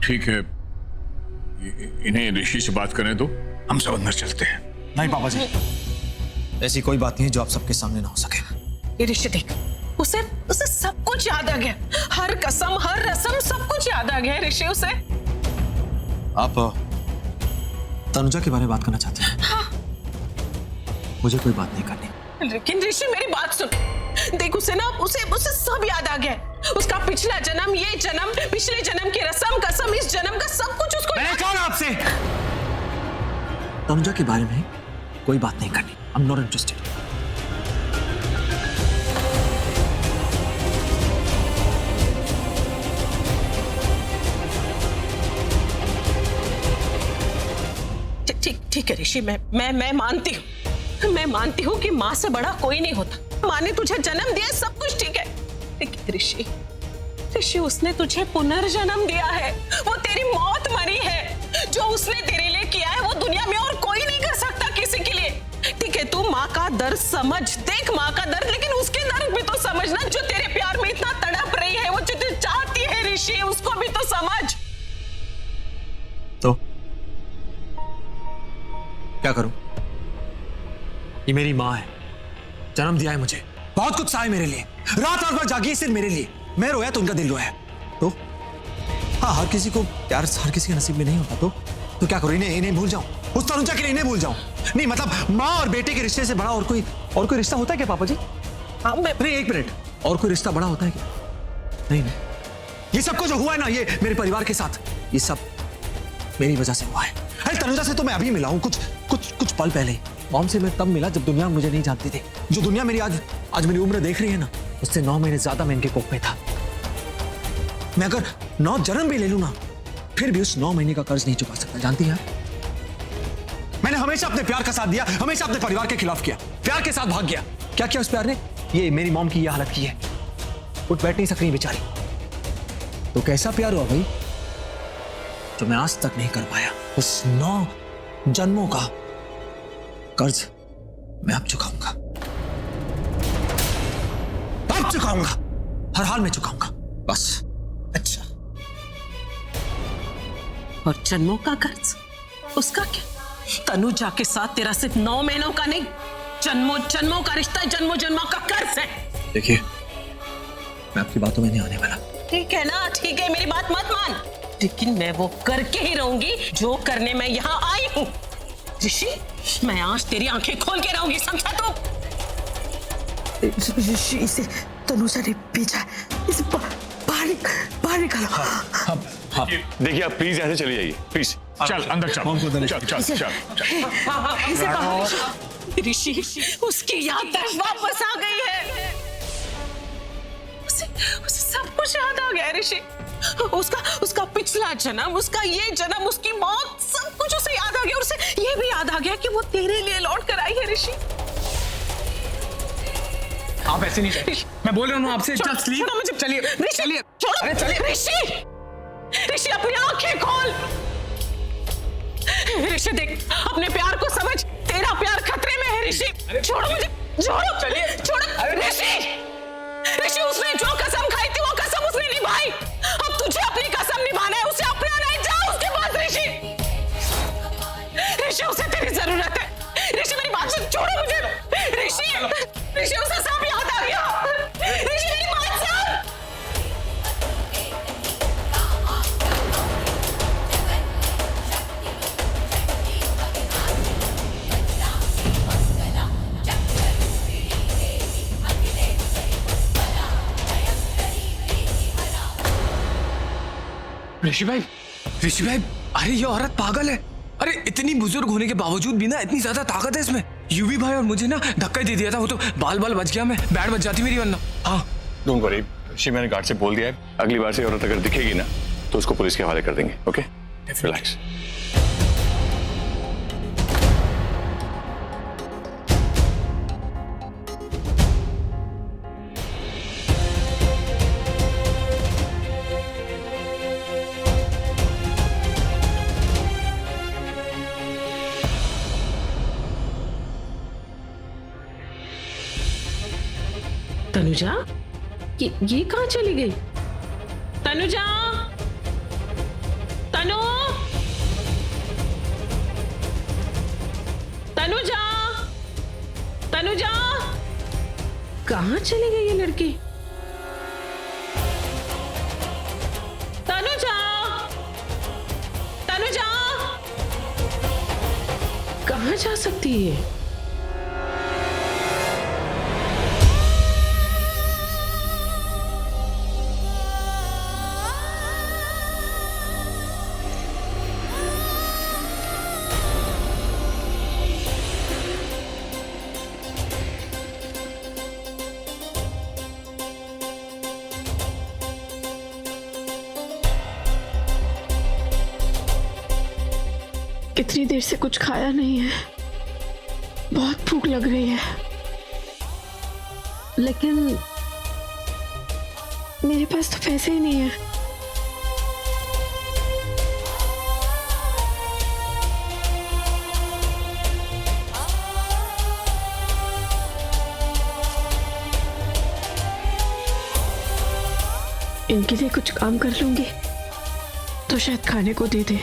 ठीक है, इन्हें ऋषि से बात करने दो, हम सब अंदर चलते हैं। नहीं पापा जी, ऐसी कोई बात नहीं है जो आप सबके सामने ना हो सके। ये ऋषि देख, उसे उसे सब कुछ याद आ गया, हर कसम हर रस्म सब कुछ याद आ गया है ऋषि उसे। आप तनुजा के बारे में बात करना चाहते हैं? हाँ। मुझे कोई बात नहीं करनी। लेकिन ऋषि मेरी बात सुन, देख उसे ना उसे उसे सब याद आ गया है। उसका पिछला जन्म, ये जन्म, पिछले जन्म की रस्म कसम, इस जन्म का सब कुछ उसको। मैंने कहा ना आपसे तनुजा के बारे में कोई बात नहीं करनी। I am not interested. ठीक है ऋषि, मैं मानती हूँ कि माँ से बड़ा कोई नहीं होता। माँ ने तुझे जन्म दिया, सब कुछ ठीक है। लेकिन ऋषि उसने तुझे पुनर्जन्म दिया है। वो तेरी मौत मरी है। जो उसने तेरे लिए किया है वो दुनिया में और कोई नहीं कर सकता किसी के लिए। ठीक है, तू माँ का दर्द समझ, देख माँ का दर्द, लेकिन उसके दर्द भी तो समझना जो तेरे प्यार में इतना तड़प रही है, वो तुझे चाहती है ऋषि, उसको भी तो समझ। तो क्या करूं? ये मेरी माँ है, जन्म दिया है मुझे, बहुत कुछ सहा है मेरे लिए, रात रात भर जागी है सिर्फ मेरे लिए। मैं रोया तो उनका दिल रोया। तो हाँ, हर किसी को प्यार हर किसी के नसीब में नहीं होता। तो क्या करूं? इन्हें भूल जाऊं? उस तनुजा के लिए इन्हें भूल जाऊं? नहीं मतलब माँ और बेटे के रिश्ते से बड़ा और कोई रिश्ता होता है क्या पापा जी? हाँ, नहीं एक मिनट, और कोई रिश्ता बड़ा होता है क्या? नहीं, ये सब कुछ जो हुआ है ना, ये मेरे परिवार के साथ, ये सब मेरी वजह से हुआ है। अरे तनुजा से तो मैं अभी मिला हूं, कुछ पल पहले। मॉम से मैं तब मिला जब दुनिया मुझे नहीं जानती थी। जो दुनिया मेरी आज मेरी उम्र देख रही है ना, उससे 9 महीने ज्यादा मैं इनके कोख में था। मैं अगर 9 जन्म भी ले लूं ना, फिर भी उस 9 महीने का कर्ज नहीं चुका सकता, जानती है? मैंने हमेशा अपने प्यार का साथ दिया, हमेशा अपने परिवार के खिलाफ किया, प्यार के साथ भाग गया। क्या किया उस प्यार ने? ये मेरी मॉम की ये हालत की है, उठ बैठ नहीं सक रही बेचारी। तो कैसा प्यार हुआ भाई जो मैं आज तक नहीं कर पाया? उस 9 जन्मों का कर्ज मैं अब चुकाऊंगा, अब चुकाऊंगा, हर हाल में चुकाऊंगा, बस। अच्छा, और जन्मों का कर्ज, उसका क्या? तनुजा के साथ तेरा सिर्फ 9 महीनों का नहीं, जन्मों का रिश्ता, जन्मों का कर्ज है। देखिए, मैं आपकी बातों में नहीं आने वाला। ठीक है ना, ठीक है, मेरी बात मत मान, लेकिन मैं वो करके ही रहूंगी जो करने मैं यहाँ आई हूँ। ऋषि, मैं आज तेरी आंखें खोल के रहूंगी, समझा तू? ऋषि, इसे तनुजा ने भेजा, इसे बाहर निकालो। हाँ, देखिए आप प्लीज यहाँ से चले जाइए, प्लीज। चल अंदर चल। इसे बाहर। ऋषि, उसकी याददाश्त वापस आ गई है। उसे सब कुछ याद आ गया ऋषि। उसका पिछला जन्म, उसका ये जन्म, उसकी मौत, सब कुछ उसे याद आ गया। और उसे ये भी याद आ गया कि वो तेरे लिए लौट कर आई है ऋषि। आप ऐसे नहीं चाहिए, मैं बोल रहा हूँ आपसे। छोड़ो मुझे, चलिए चलिए, छोड़ो, चलिए ऋषि, अपनी आंखें खोल। ऋषि देख, अपने प्यार को समझ, तेरा प्यार खतरे में है ऋषि। छोड़ो मुझे, छोड़ो, चलिए, छोड़ो ऋषि, उसने जो कसम खाई थी वो कसम उसने निभाई। अब तुझे अपनी कसम निभाना है, उसे अपनाना है, जा उसके पास ऋषि, उसे तेरी जरूरत है। ऋषि मेरी बात सुन, छोड़ो मुझे। ऋषि उसे सब याद आ गया। ऋषि मेरी बात सुन। ऋषि भाई, अरे ये औरत पागल है। अरे इतनी बुजुर्ग होने के बावजूद भी ना इतनी ज्यादा ताकत है इसमें। यूवी भाई और मुझे ना धक्का दे दिया था, वो तो बाल बच गया, मैं बैंड बच जाती मेरी वरना। हाँ डोंट वरी, ऋषि मैंने गार्ड से बोल दिया है, अगली बार से औरत अगर दिखेगी ना तो उसको पुलिस के हवाले कर देंगे। Okay, relax. तनुजा, ये कहाँ चली गई? तनुजा, तनुजा, तनुजा, कहाँ चली गई ये लड़की? तनुजा, तनुजा, कहाँ जा सकती है? इतनी देर से कुछ खाया नहीं है, बहुत भूख लग रही है, लेकिन मेरे पास तो पैसे ही नहीं है। इनके लिए कुछ काम कर लूंगी तो शायद खाने को दे दे।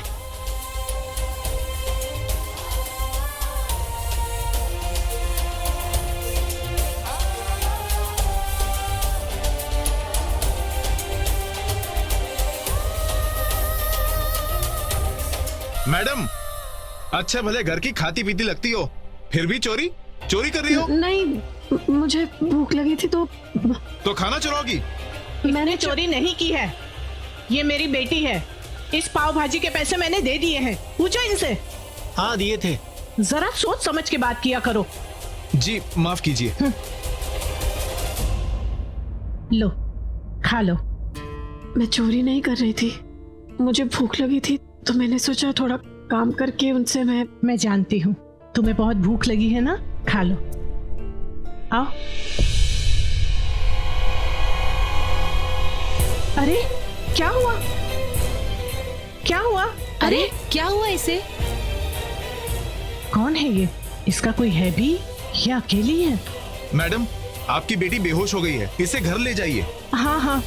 मैडम, अच्छा भले घर की खाती पीती लगती हो, फिर भी चोरी चोरी कर रही हो? नहीं, मुझे भूख लगी थी तो खाना चुराओगी? मैंने चोरी नहीं की है, ये मेरी बेटी है। इस पाव भाजी के पैसे मैंने दे दिए हैं, पूछो इनसे। हाँ दिए थे। जरा सोच समझ के बात किया करो। जी माफ कीजिए। लो खा लो। मैं चोरी नहीं कर रही थी, मुझे भूख लगी थी तो मैंने सोचा थोड़ा काम करके उनसे मैं जानती हूँ तुम्हें बहुत भूख लगी है ना, खा लो, आओ। अरे क्या हुआ, क्या हुआ? अरे क्या हुआ इसे? कौन है ये? इसका कोई है भी या अकेली है? मैडम, आपकी बेटी बेहोश हो गई है, इसे घर ले जाइए। हाँ हाँ।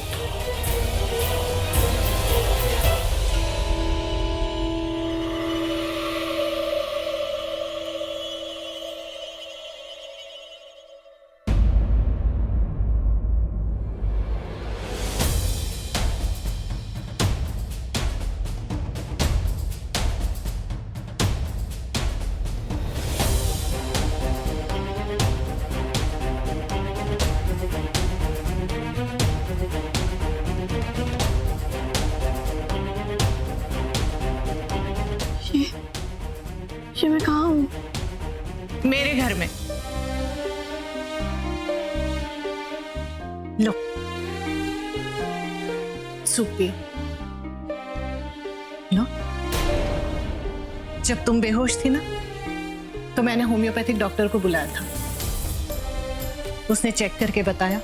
ये मैं कहाँ हूँ? मेरे घर में। लो सूप पियो। लो। जब तुम बेहोश थी ना तो मैंने होम्योपैथिक डॉक्टर को बुलाया था। उसने चेक करके बताया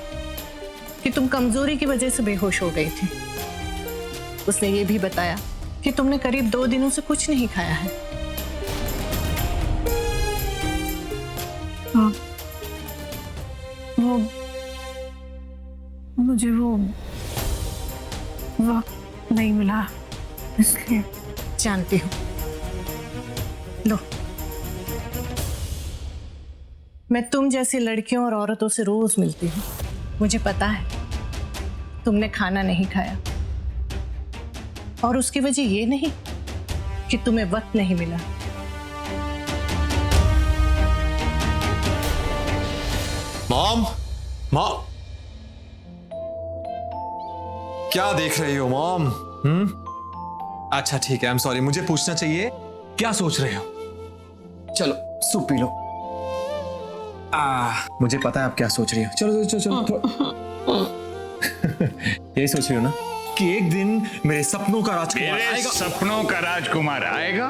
कि तुम कमजोरी की वजह से बेहोश हो गई थी। उसने ये भी बताया कि तुमने करीब 2 दिनों से कुछ नहीं खाया है। हाँ, मुझे वो वक्त नहीं मिला इसलिए। जानती हूँ। लो, मैं तुम जैसी लड़कियों और औरतों से रोज मिलती हूँ। मुझे पता है तुमने खाना नहीं खाया, और उसकी वजह ये नहीं कि तुम्हें वक्त नहीं मिला। मॉम, मॉम, क्या देख रही हो मॉम? अच्छा ठीक है, आई एम सॉरी, मुझे पूछना चाहिए क्या सोच रहे हो? चलो सूप पी लो। मुझे पता है आप क्या सोच रही हो। चलो चलो चलो, चलो। यही सोच रही हो ना कि एक दिन मेरे सपनों का राजकुमार मेरे आएगा। सपनों का राजकुमार आएगा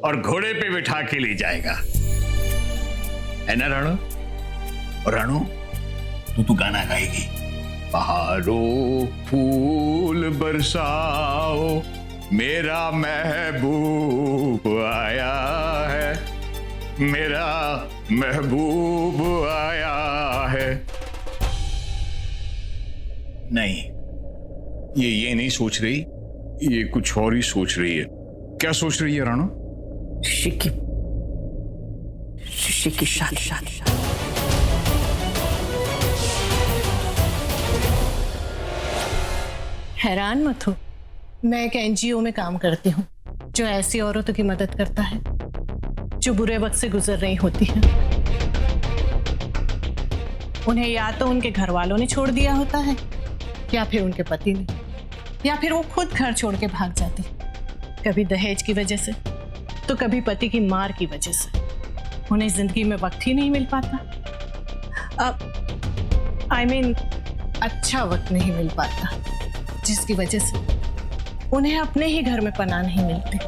और घोड़े पे बिठा के ले जाएगा, है ना राणो? और राणो, तू गाना गाएगी। बहारों फूल बरसाओ, मेरा महबूब आया है, मेरा महबूब आया है। नहीं, ये नहीं सोच रही, ये कुछ और ही सोच रही है। क्या सोच रही है राणो? ऋषि की शादी। हैरान मत हो, मैं एक एनजीओ में काम करती हूँ जो ऐसी औरतों की मदद करता है जो बुरे वक्त से गुजर रही होती हैं। उन्हें या तो उनके घर वालों ने छोड़ दिया होता है, या फिर उनके पति ने, या फिर वो खुद घर छोड़ के भाग जाती, कभी दहेज की वजह से तो कभी पति की मार की वजह से। उन्हें जिंदगी में वक्त ही नहीं मिल पाता। अब आई मीन अच्छा वक्त नहीं मिल पाता, जिसकी वजह से उन्हें अपने ही घर में पनाह नहीं मिलती।